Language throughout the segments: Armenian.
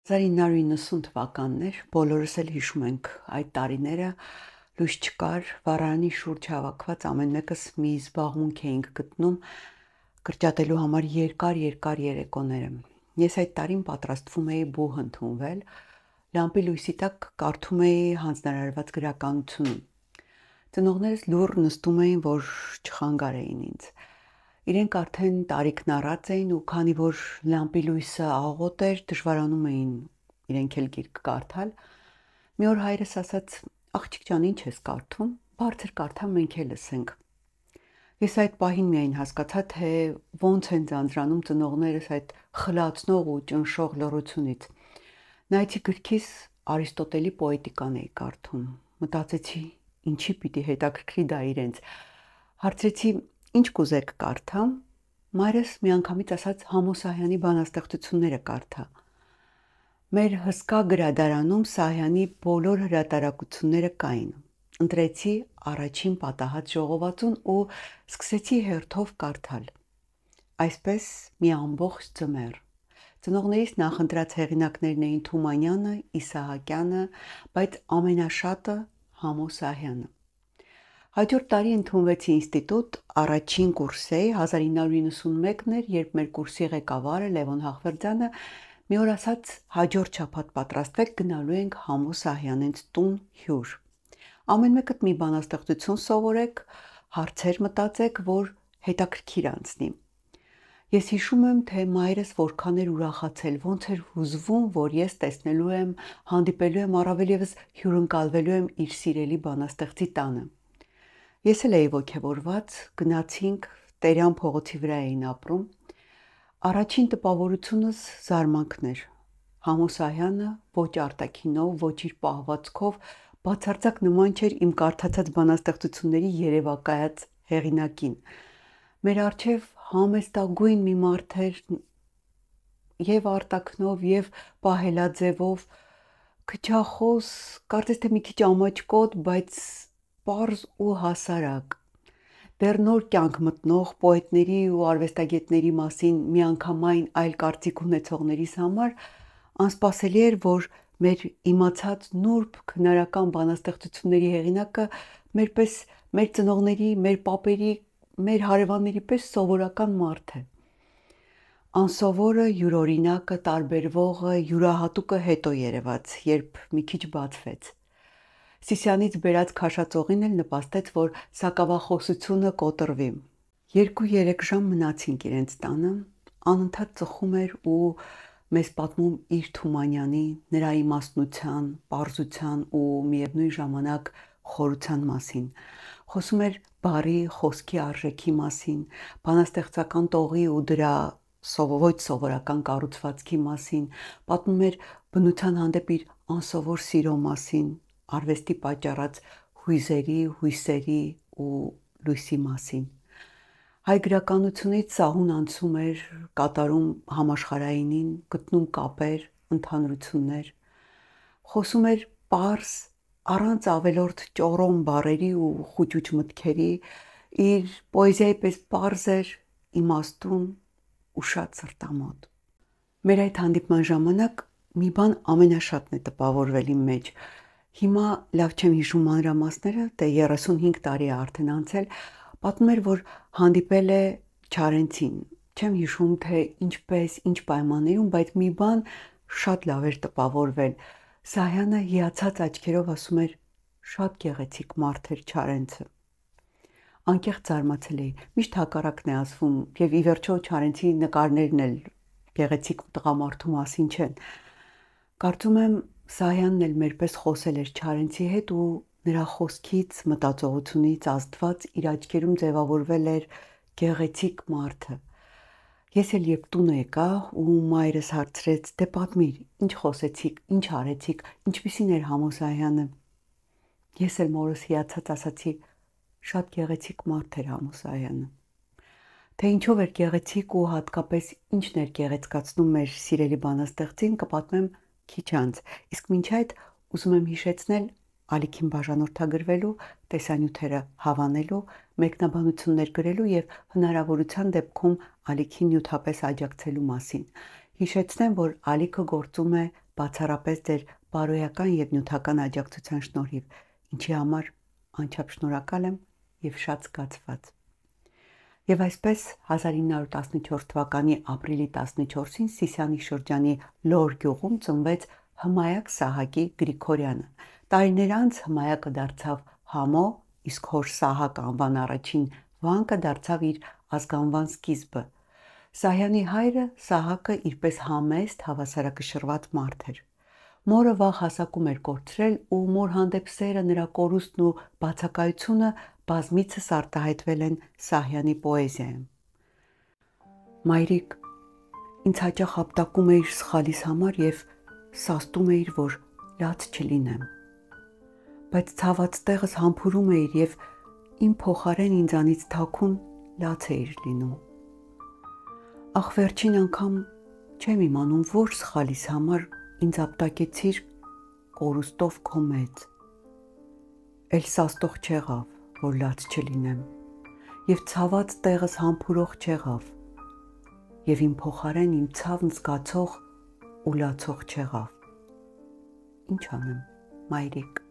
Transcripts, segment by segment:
1990 թվականներ, բոլորս էլ հիշում ենք այդ տարիները, լույս չկար, վառարանի շուրջ հավաքված ամեն մեկս մի զբաղմունք էինք գտնում կրճատելու համար երկար երեկոները։ Ես այդ տարին պատրաստվում էի բուհ ընդունվել, լամպի լույսի տակ կարդում էի հանձնարարված գրականությունը։ Ծնողներս լուռ նստում էին, որ չխանգարեին ինձ։ Իրենք արդեն տարիքն առած էին ու քանի որ լամպի լույսը աղոտ էր, դժվարանում էին իրենք էլ գիրք կարդալ։ Մի օր հայրս ասաց. «Աղջիկ ջան, ինչ ես կարդում, բարձր կարդա, մենք էլ լսենք»։ Ես այդ պահին միայն հասկացա, թե ոնց են ձանձրանում ծնողներս այդ խլացնող ու ճնշող լռությունից։ Նայեցի գրքիս Արիստոտելի պոետիկան էի կարդում։ Մտածեցի, ինչի պիտի հետաքրքրի դա իրենց։ Հարցրեցի. «Ինչ կուզեք կարդամ»։ Մայրս միանգամից ասաց Համո Սահյանի բանաստեղծությունները կարդա։ Մեր հսկա գրադարանում Սահյանի բոլոր հրատարակությունները կային։ Ընտրեցի առաջին պատահած ժողովածուն ու սկսեցի հերթով կարդալ։ Այսպես մի ամբողջ ձմեռ։ Ծնողներիս նախընտրած հեղինակներն էին Թումանյանը, Իսահակյանը, բայց ամենաշատը Համո Սահյանը։ Հաջորդ տարի ընդունվեցի ինստիտուտ, առաջին կուրսեի, 1991 էր, երբ մեր կուրսի ղեկավարը Լևոն Հախվերդյանը մի օր ասաց. «Հաջորդ շաբաթ պատրաստվեք, գնալու ենք Համո Սահյանից տուն հյուր։ Ամեն մեկդ մի բանաստեղծություն սովորեք, հարցեր մտածեք, որ հետաքրքիր անցնի»։ Ես հիշում եմ, թե մայրս որքան էր ուրախացել, ոնց էր հուզվում, որ ես տեսնելու եմ, հանդիպելու եմ, առավել ևս հյուրընկալվելու եմ իր սիրելի բանաստեղծի տանը։ Ես էլ էի ոգևորված, գնացինք, Տերյան փողոցի վրա էին ապրում։ Առաջին տպավորությունս զարմանքն էր։ Համո Սահյանը ոչ արտաքինով, ոչ իր պահվածքով բացարձակ նման չէր իմ կարդացած բանաստեղծությունների երևակայած հեղինակին։ Մեր առջև համեստագույն մի մարդ էր եւ արտաքնով եւ պահելաձևով, քչախոս, կարծես թե մի քիչ ամաչկոտ, բայց պարզ ու հասարակ։ Դեռ նոր կյանք մտնող պոետների ու արվեստագետների մասին միանգամայն այլ կարծիք ունեցողներիս համար անսպասելի էր, որ մեր իմացած նուրբ քնարական բանաստեղծությունների հեղինակը մերպես մեր ծնողների, մեր պապերի, մեր հարևանների պես սովորական մարդ է։ Անսովորը, յուրօրինակը, տարբերվողը, յուրահատուկը հետո երևաց, երբ մի քիչ բացվեց։ Սիսյանից բերած քաշածողին էլ նպաստեց, որ սակավախոսությունը կոտրվի։ 2-3 ժամ մնացինք իրենց տանը, անընդհատ ծխում էր ու մեզ պատմում իր Թումանյանի, նրա իմաստնության, պարզության ու միևնույն ժամանակ խորության մասին։ Խոսում էր բառի, խոսքի արժեքի մասին, բանաստեղծական տողի ու դրա ոչ սովորական կառուցվածքի մասին, պատմում էր բնության հանդեպ իր անսովոր սիրո մասին, արվեստի պատճառած հույզերի, հույսերի ու լույսի մասին։ Հայ գրականությունից սահուն անցում էր, կատարում համաշխարհայինին, գտնում կապեր, ընդհանրություններ։ Խոսում էր պարզ, առանց ավելորդ ճոռոմ բառերի ու խուճուճ մտքերի, իր պոեզիայի պես պարզ էր, իմաստուն ու շատ սրտամոտ։ Մեր այդ հանդիպման ժամանակ մի բան ամենաշատն է տպավորվել իմ մեջ։ Հիմա լավ չեմ հիշում մանրամասները, դե 35 տարի է արդեն անցել, պատմում էր, որ հանդիպել է Չարենցին։ Չեմ հիշում, թե ինչպես, ինչ պայմաններում, բայց մի բան շատ լավ էր տպավորվել։ Սահյանը հիացած աչքերով ասում էր. «Շատ գեղեցիկ մարդ էր Չարենցը»։ Անկեղծ զարմացել էի, միշտ հակառակն է ասվում, եւ ի վերջո Չարենցի նկարներն էլ գեղեցիկ տղամարդու մասին չեն։ Կարծում եմ Սահյանն էլ մերպես խոսել էր Չարենցի հետ ու նրա խոսքից, մտածողությունից ազդված իր աչքերում ձևավորվել էր գեղեցիկ մարդը։ Ես էլ երբ տուն եկա ու մայրս հարցրեց. «Դե պատմիր, ինչ խոսեցիք, ինչ արեցիք, ինչպիսին էր Համո Սահյանը»։ Ես էլ մորս հիացած ասացի. «Շատ գեղեցիկ մարդ էր Համո Սահյանը»։ Թե ինչով էր գեղեցիկ ու հատկապես ինչն էր գեղեցկացնում մեր սիրելի բանաստեղծին, կպատմեմ քիչ անց, իսկ մինչ այդ ուզում եմ հիշեցնել ալիքին բաժանորդագրվելու, տեսանյութերը հավանելու, մեկնաբանություններ գրելու եւ հնարավորության դեպքում ալիքին նյութապես աջակցելու մասին։ Հիշեցնեմ, որ ալիքը գործում է բացառապես ձեր բարոյական եւ նյութական աջակցության շնորհիվ, ինչի համար անչափ շնորհակալ եմ եւ շատ զգացված։ Եվ այսպես 1914 թվականի ապրիլի 14-ին Սիսիանի շրջանի Լոր գյուղում ծնվեց Հմայակ Սահակի Գրիգորյանը։ Տարիներ անց Հմայակը դարձավ Համո, իսկ հոր Սահակ անվան առաջին վանկը դարձավ իր ազգանվան սկիզբը։ Սահյանի հայրը Սահակը իրպես համեստ, հավասարակշռված մարդ էր։ Մորը վաղ հասակում էր կորցրել ու մոր հանդեպ սերը, նրա կորուստն ու բացակայությունը բազմիցս արտահայտվել են Սահյանի պոեզիայում։ Մայրիկ ինձ հաճախ ապտակում էիր սխալիս համար եւ սաստում էիր, որ լաց չլինեմ։ Բայց ցաված տեղս համբուրում էիր եւ իմ փոխարեն ինձանից թաքուն լաց էիր լինում։ Ախ, վերջին անգամ չեմ իմանում, որ սխալիս համար ինձ ապտակեցիր կորուստով քո մեծ։ Էլ սաստող չեղավ, որ լաց չլինեմ, եւ ցաված տեղս համբուրող չեղավ, եւ իմ փոխարեն իմ ցավն զգացող ու լացող չեղավ։ Ինչ անեմ, մայրիկ։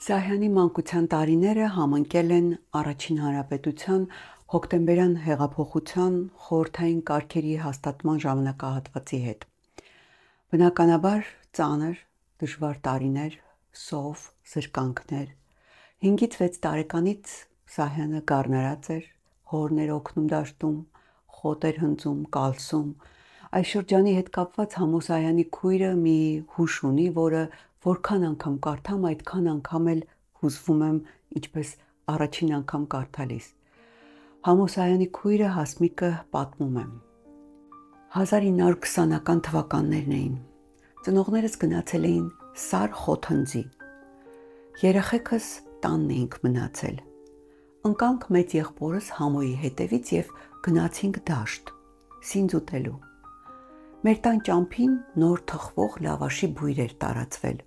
Սահյանի մանկության տարիները համընկել են Առաջին հանրապետության հոկտեմբերյան հեղափոխության խորհրդային կարգերի հաստատման ժամանակահատվածի հետ։ Բնականաբար ծանր, դժվար տարիներ, սով, զրկանքներ։ 5-ից 6 տարեկանից Սահյանը գառնարած էր, հորն էր օգնում դաշտում, խոտ էր հնձում, կալսում։ Այս շրջանի հետ կապված Համո Սահյանի քույրը մի հուշ ունի, որը որքան անգամ կարդամ, այդքան անգամ էլ հուզվում եմ, ինչպես առաջին անգամ կարդալիս։ Համո Սահյանի քույրը Հասմիկը պատմում է. 1920-ական թվականներն էին։ Ծնողներս գնացել էին Սար խոթնձի։ Երեխեքս տանն էինք մնացել։ Ընկանք մեծ եղբորս Համոյի հետևից եւ գնացինք դաշտ, սինձ ուտելու։ Մեր տան ճամփին նոր թխվող լավաշի բույր էր տարածվել։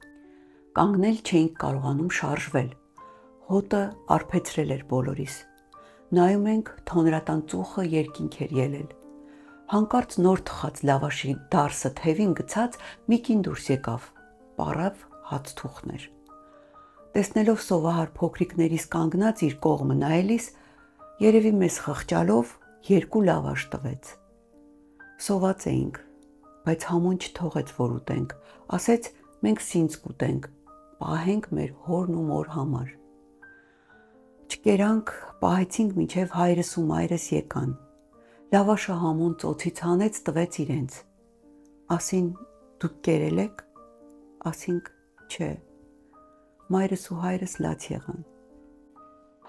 Կանգնել չէինք կարողանում շարժվել։ Հոտը արբեցրել էր բոլորիս։ Նայում ենք, թոնրատան ծուխը երկինք էր ելել։ Հանկարծ նոր թխած լավաշի դարսը թևին գցած մի կին դուրս եկավ, պարավ հացթուխներ։ Տեսնելով սովահար փոքրիկներիս կանգնած իր կողմը նայելիս, երևի մեզ խղճալով 2 լավաշ տվեց։ Սոված էինք, բայց Համոն չթողեց, որ ուտենք, ասեց մենք սինձ կուտենք, պահենք մեր հորն ու մոր համար։ Չկերանք, պահեցինք մինչև հայրս ու մայրս եկան։ Լավաշը Համոն ծոցից հանեց, տվեց իրենց։ Ասին դուք կերել եք, ասինք չէ։ Մայրս ու հայրս լաց եղան։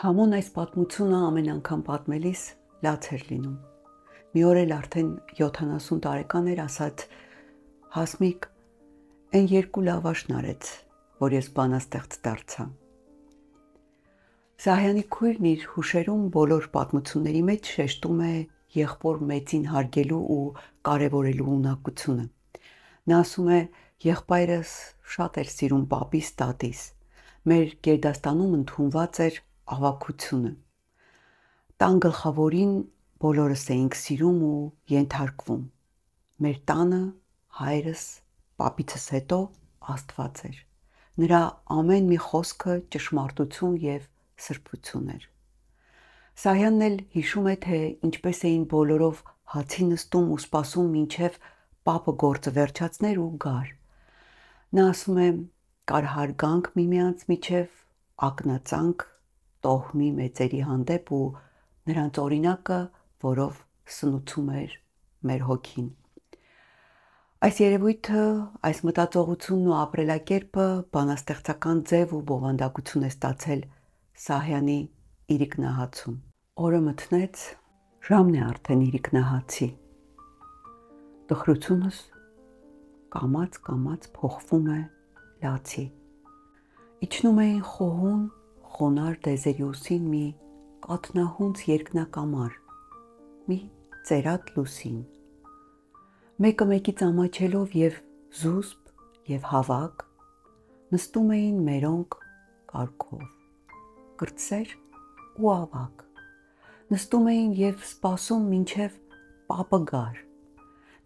Համոն այս պատմությունը ամեն անգամ պատմելիս լաց էր լինում։ Մի օր էլ արդեն 70 տարեկան էր, ասաց Հասմիկ, այն 2 լավաշն արեց, որ ես բանաստեղծ դարձա։ Սահյանի քույրն իր հուշերում բոլոր պատմությունների մեջ շեշտում է եղբոր մեծին հարգելու ու կարևորելու ունակությունը։ Նա ասում է, եղբայրս շատ էր սիրում պապիս տատիս։ Մեր գերդաստանում ընդունված էր ավագությունը։ Տան գլխավորին բոլորս էինք սիրում ու ենթարկվում։ Մեր տանը հայրս, պապիցս հետո Աստված էր։ Նրա ամեն մի խոսքը ճշմարտություն եւ սրբություն էր։ Սահյանն էլ հիշում է, թե ինչպես էին բոլորով հացի նստում ու սպասում մինչև պապը գործը վերջացներ ու գար։ Նա ասում է, կար հարգանք միմյանց միջև, ակնածանք տոհմի մեծերի հանդեպ ու նրանց օրինակը, որով սնուցում էր մեր հոգին։ Այս երևույթը, այս մտածողությունն ու ապրելակերպը բանաստեղծական ձև ու բովանդակություն է ստացել Սահյանի իրիկնահացում։ Օրը մթնեց, ժամն է արդեն իրիկնահացի։ Տխրությունս կամաց փոխվում է լացի։ Իջնում էին խոհուն, խոնար դեզերի ուսին մի կաթնահունց երկնակամար, մի ծերատ լուսին։ Մեկը մեկից ամաչելով եւ զուսպ եւ հավաք, նստում էին մերոնք կարգով, կրտսեր ու ավակ։ Նստում էին եւ սպասում մինչև պապը գար։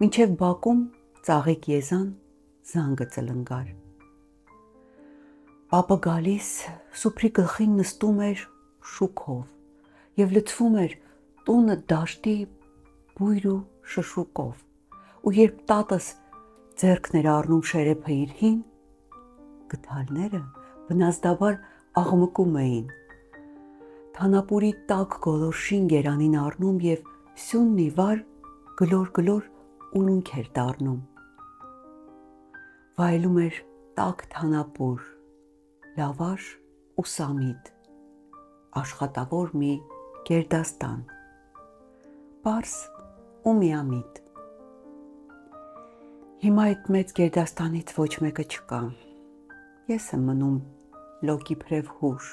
Մինչև բակում ծաղիկ եզան զանգը ծլնգար։ Պապը գալիս սուփրի գլխին նստում էր շուքով եւ լցվում էր տունը դաշտի բույր ու շշուկով, ու երբ տատս ձեռքն էր առնում շերեփը իր հին, գդալները բնազդաբար աղմկում էին, թանապուրի տաք գոլորշին գերանին առնում եւ սյունն ի վար գլոր ուլունք էր դառնում։ Վայելում էր տաք թանապուր, լավաշ ու սամիտ, աշխատավոր մի գերդաստան, պարս ու միամիտ։ Հիմա այդ մեծ գերդաստանից ոչ մեկը չկա, ես եմ մնում լոկ իբրև հուշ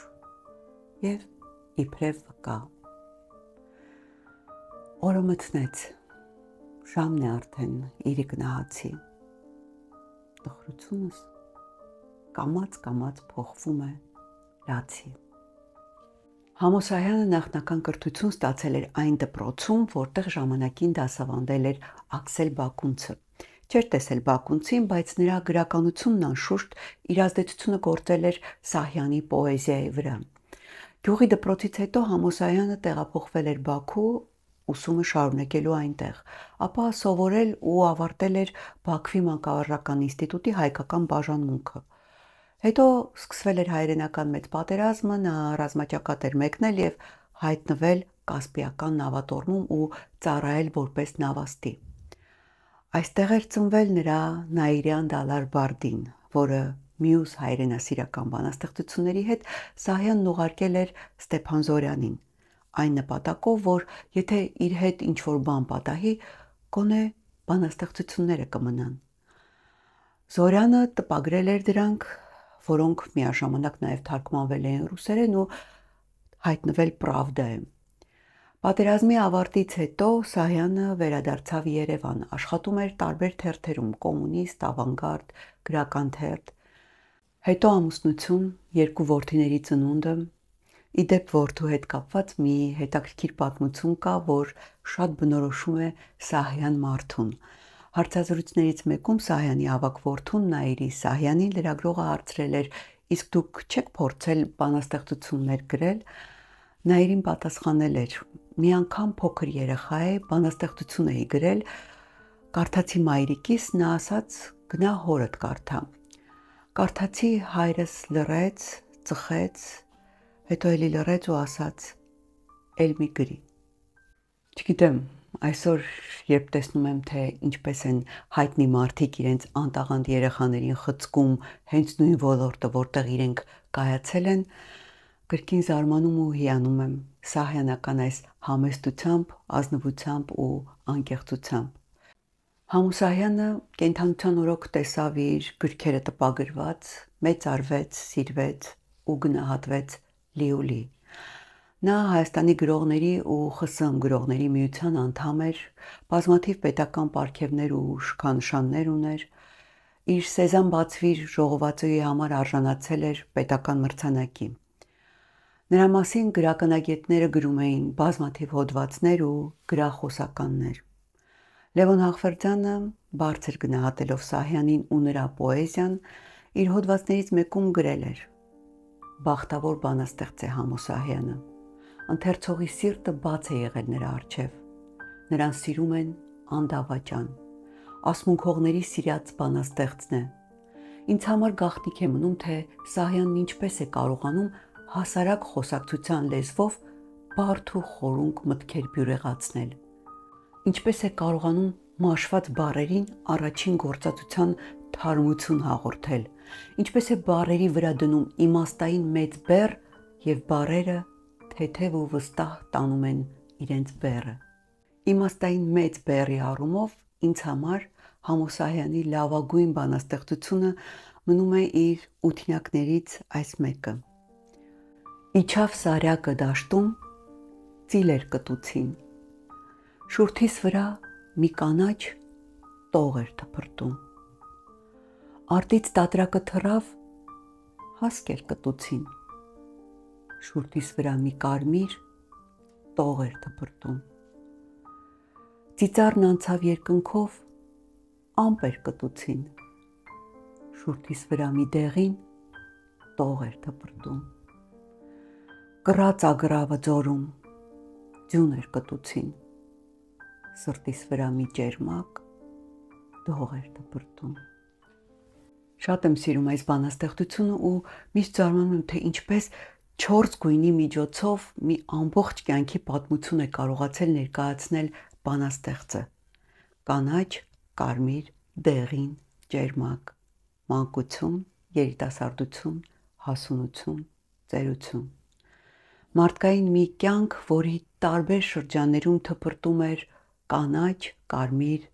և իբրև վկա։ Օրը մթնեց, ժամն է արդեն իրի գնահացի, տխրությունս կամաց փոխվում է լացի։ Համոսայանը նախնական կրթություն ստացել էր այն դպրոցում, որտեղ ժամանակին դասավանդել էր Աքսել Բակունցը։ Չէր տեսել Բակունցին, բայց նրա գրականությունն անշուշտ իր ազդեցությունը գործել էր Սահյանի պոեզիայի վրա։ Գյուղի դպրոցից հետո Համոսայանը տեղափոխվել էր Բաքու, ուսումը շարունակելու այնտեղ, ապա սովորել ու ավարտել էր Բաքվի մանկավարժական ինստիտուտի հայկական բաժանմունքը։ Հետո սկսվել էր հայրենական մեծ պատերազմը, նա ռազմաճակատ էր մեկնել եւ հայտնվել Կասպիական նավատորմում ու ծառայել որպես նավաստի։ Այստեղ էր ծնվել նրա Նաիրյան Դալար Բարդին, որը մյուս հայրենասիրական բանաստեղծությունների հետ Սահյանն ուղարկել էր Ստեփան Զորյանին, այն նպատակով, որ եթե իր հետ ինչ-որ բան պատահի, գոնե բանաստեղծությունները կմնան։ Զորյանը տպագրել էր դրանք, որոնք միաժամանակ նաև թարգմանվել էին ռուսերեն ու հայտնվել Պրավդայում։ Պատերազմի ավարտից հետո Սահյանը վերադարձավ Երևան, աշխատում էր տարբեր թերթերում՝ Կոմունիստ, Ավանգարդ, Գրական թերթ։ Հետո ամուսնություն, երկու որդիների ծնունդը։ Ի դեպ որդու հետ կապված մի հետաքրքիր պատմություն կա, որ շատ բնորոշում է Սահյան մարդուն։ Հարցազրույցներից մեկում Սահյանի ավագ որդուն Նաիրի Սահյանին լրագրողը հարցրել էր. «Իսկ դուք չեք փորձել բանաստեղծություններ գրել»։ Նաիրին պատասխանել էր. «Մի անգամ փոքր երեխա է, բանաստեղծություն էի գրել, կարդացի մայրիկիս, նա ասաց գնա հորդ կարդա։ Կարդացի, հայրս լռեց, ծխեց, հետո էլի լռեց ու ասաց էլ մի գրի»։ Չգիտեմ, այսօր երբ տեսնում եմ, թե ինչպես են հայտնի մարդիկ իրենց անտաղանդ երեխաներին խցկում հենց նույն ոլորտը, որտեղ իրենք կայացել են, կրկին զարմանում ու հիանում եմ սահյանական այս համեստությամբ, ազնվությամբ ու անկեղծությամբ։ Համոսահյանը կենդանության օրոք տեսավ իր գրքերը տպագրված, մեծարվեց, սիրվեց ու գնահատվեց լիուլի։ Նա Հայաստանի գրողների ու ԽՍՀՄ գրողների միության անդամ էր, բազմաթիվ պետական պարգևներ ու շքանշաններ ուներ, իր «Սեզամ բացվիր» ժողովածուի համար արժանացել էր պետական մրցանակի։ Նրա մասին գրականագետները գրում էին բազմաթիվ հոդվածներ ու գրախոսականներ։ Լևոն Հաղվերդյանը, բարձր գնահատելով Սահյանին ու նրա պոեզիան, իր հոդվածներից մեկում գրել էր. «Բախտավոր բանաստեղծ է Համոսահյանը, ընթերցողի սիրտը բաց է եղել նրա առջև, նրան սիրում են անդավաճան, ասմունքողների սիրած բանաստեղծն է։ Ինձ համար գաղտնիք է մնում, թե Սահյանն ինչպես է կարողանում հասարակ խոսակցության լեզվով բարդ ու խորունկ մտքեր բյուրեղացնել, ինչպես է կարողանում մաշված բառերին առաջին գործածության թարմություն հաղորդել, ինչպես է բառերի վրա դնում իմաստային մեծ բեռ և բառերը թեթև ու վստահ տանում են իրենց բեռը։ Իմաստային մեծ բեռի առումով ինձ համար Համոսահյանի լավագույն բանաստեղծությունը մնում է իր ութինակներից այս մեկը։ Իջավ սարյակը դաշտում, ծիլեր կտուցին, շուրթիս վրա մի կանաչ տող էր թփրտում, արտից տատրակը թռավ, հասկ էր կտուցին, շուրթիս վրա մի կարմիր տող էր թփրտում, ծիծառն անցավ երկնքով, ամպեր կտուցին, շուրթիս վրա մի դեղին տող էր թպրտում, կռած ագրավը ձորում, ձյուն էր կտուցին, սրտիս վրա մի ջերմակ դող էր թպրտում։ Շատ եմ սիրում այս բանաստեղծությունը ու միշտ զարմանում եմ, թե ինչպես 4 գույնի միջոցով մի ամբողջ կյանքի պատմություն է կարողացել ներկայացնել բանաստեղծը. կանաչ, կարմիր, դեղին, ջերմակ, մանկություն, երիտասարդություն, հասունություն, ծերություն։ Մարդկային մի կյանք, որի տարբեր շրջաններում թպրտում էր կանաչ, կարմիր,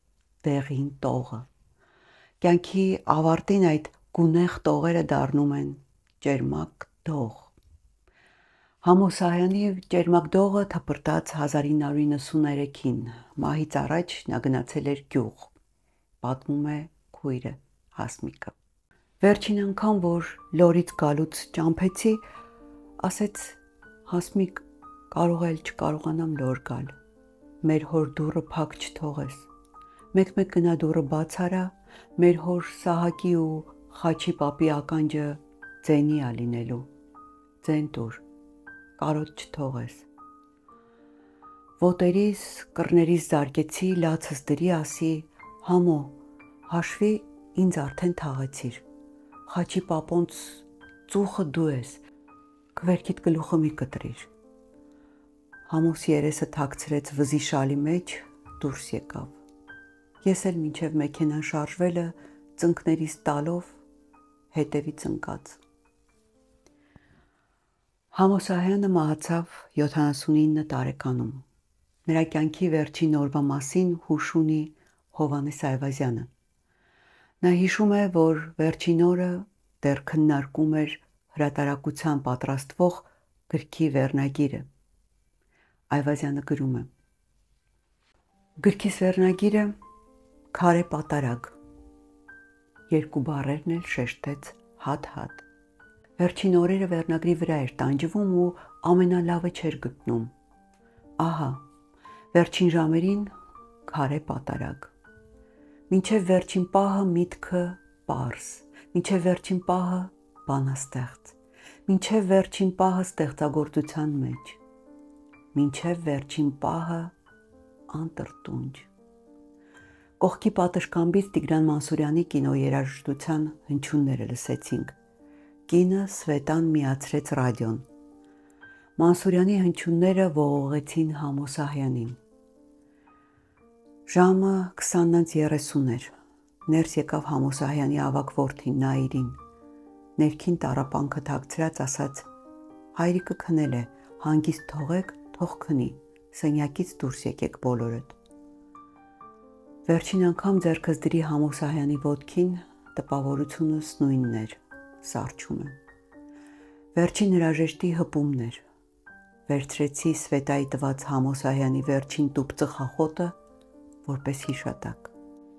դեղին տողը։ Կյանքի ավարտին այդ գունեղ տողերը դառնում են ջերմակ դող։ Համո Սահյանի ջերմակ դողը թպրտած 1993-ին, մահից առաջ նա գնացել էր գյուղ, պատմում է քույրը Հասմիկը։ Վերջին անգամ, որ լորից գալուց ճամփեցի, ասեց Հասմիկ, կարող էլ չկարողանամ լոր գալ, մեր հոր դուռը փակ չթողես, մեկ-մեկ գնա դուռը բաց արա, մեր հոր Սահակի ու Խաչի պապի ականջը ձենի ա լինելու, ձեն տուր, կարոտ չթողես։ Ոտերիս, կռներիս զարկեցի, լացս դրի ասի, համո, հաշվի ինձ արդեն թաղեցիր, Խաչի պապոնց ծուխը դու ես, քվերքիդ գլուխը մի կտրիր։ Համոս երեսը թաքցրեց վզի շալի մեջ, դուրս եկավ։ Ես էլ մինչև մեքենան շարժվելը ծնկներիս տալով հետևից ընկած։ Համո Սահյանը մահացավ 79 տարեկանում։ Նրա կյանքի վերջին օրվա մասին հուշ ունի Հովհաննես Այվազյանը։ Նա հիշում է, որ վերջին օրը դեռ քննարկում էր հրատարակության պատրաստվող գրքի վերնագիրը։ Այվազյանը գրում է. Գրքիս վերնագիրը քարե պատարագ, երկու բառերն էլ շեշտեց հատ-հատ։ Վերջին օրերը վերնագրի վրա էր տանջվում ու ամենալավը չէր գտնում։ Ահա, վերջին ժամերին քարե պատարագ։ Մինչև վերջին պահը միտքը պարզ, մինչև վերջին պահը բանաստեղծ, մինչև վերջին պահը ստեղծագործության մեջ, մինչև վերջին պահը անտրտունջ։ Կողքի պատշգամբից Տիգրան Մանսուրյանի կինոերաժշտության հնչյունները լսեցինք։ Կինը Սվետան միացրեց ռադիոն։ Մանսուրյանի հնչյունները ողողեցին Համո Սահյանին։ Ժամը 20:30 էր։ Ներս եկավ Համո Սահյանի ավագ որդին Նաիրին։ Ներքին տառապանքը թաքցրած ասաց. հայրիկը քնել է, հանգիստ թողեք, թող քնի, սենյակից դուրս եկեք բոլորդ։ Վերջին անգամ ձեռքս դրի Համո Սահյանի ոտքին, տպավորությունս նույնն էր, սառչում եմ։ Վերջին հրաժեշտի հպումն էր։ Վերցրեցի Սվետայի տված Համո Սահյանի վերջին տուփ ծխախոտը, որպես հիշատակ։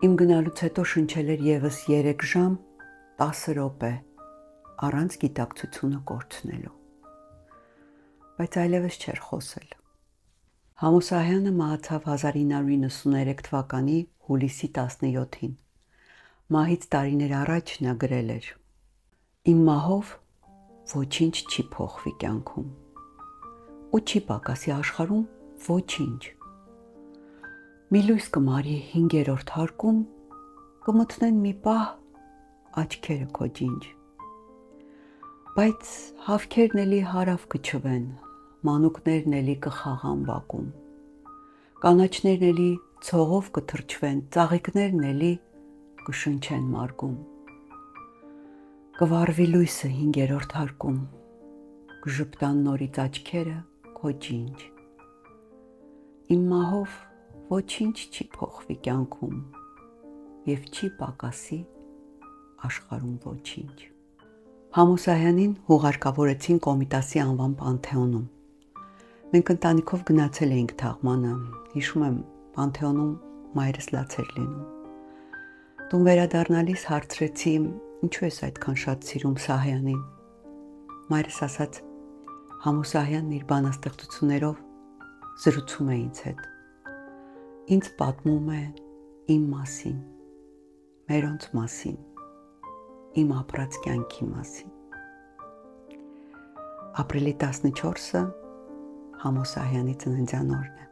Իմ գնալուց հետո շնչել էր եւս 3 ժամ 10 րոպե, առանց գիտակցությունը կորցնելու։ Բայց այլևս չէր խոսել։ Համո Սահյանը մահացավ 1993 թվականի հուլիսի 17-ին։ Մահից տարիներ առաջ նա գրել էր. Իմ մահով ոչինչ չի փոխվի կյանքում։ Ու չի պակասի աշխարհում ոչինչ։ Մի լույս կմարի 5-րդ հարկում, կմտնեն մի պահ աչքերը քո ջինջ։ Բայց հավքերն էլի հարավ կչվեն, մանուկներն էլի կխաղան բակում։ Կանաչներն էլի ցողով կթրջվեն, ծաղիկներն էլի կշնչեն մարգում։ Կվառվի լույսը 5-րդ հարկում, կժպտան նորից աչքերը քո ջինջ։ Իմ մահով ոչինչ չի փոխվի կյանքում եւ չի պակասի աշխարհում ոչինչ։ Համո Սահյանին հուղարկավորեցին Կոմիտասի անվան Պանթեոնում։ Մենք ընտանիքով գնացել էինք թաղմանը, հիշում եմ, Պանթեոնում մայրս լաց էր լինում։ Տուն վերադառնալիս հարցրեցի, ինչու ես այդքան շատ սիրում Սահյանին։ Մայրս ասաց, Համո Սահյանն իր բանաստեղծություններով զրուցում է ինձ հետ։ Ինձ պատմում է իմ մասին։ մերոնց մասին, իմ ապրած կյանքի մասին։ Ապրիլի 14-ը Համոսահյանի ծննդյան օրն է։